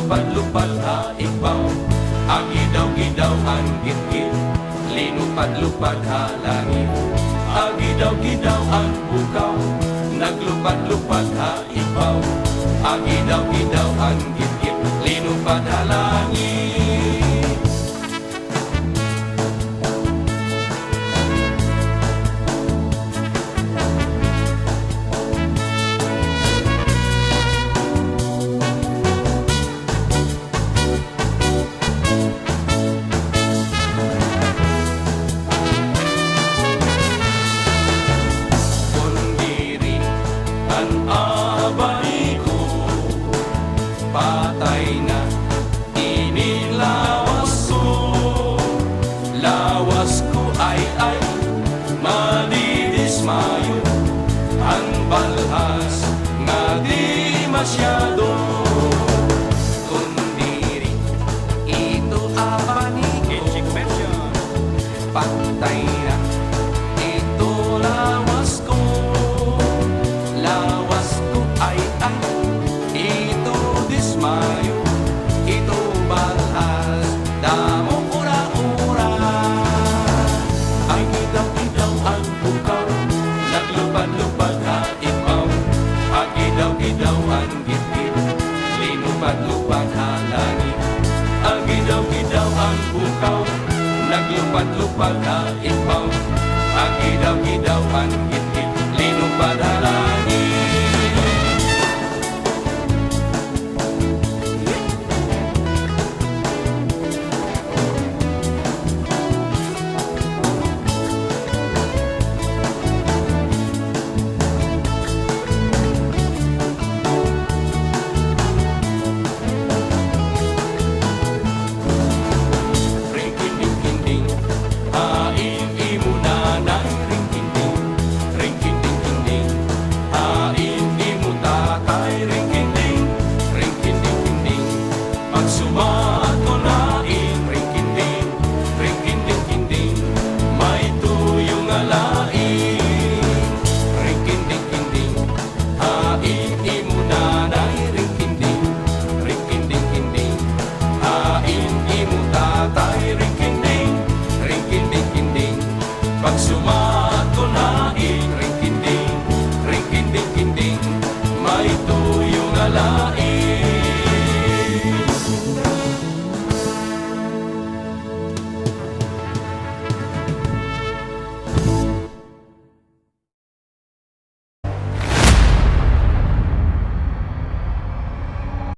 Naglupad-lupad ha ikaw, agidaw-gidaw ang git-git. Linupad-lupad ha langit, agidaw-gidaw ang bukaw. Naglupad-lupad ha ikaw, agidaw-gidaw ang git-git. Linupad ha langit. Patay na inilawas ko, lawas ko ay madidismayo. Ang balhas nga di masyado, kundiri ito abaniko. Patay na ito lawas ko, lawas ko ay ito dismayo, ito balhas, damo ura-ura. Ay gidaw-gidaw ang bukaw, naglupad-lupad ha ikaw, agidaw-gidaw ang git-git. Linupad-lupad ha langit, agidaw-gidaw ang bukaw. Naglupad-lupad ha ikaw, agidaw-gidaw ang git-git. Linupad ha langit. Pag sumato na ring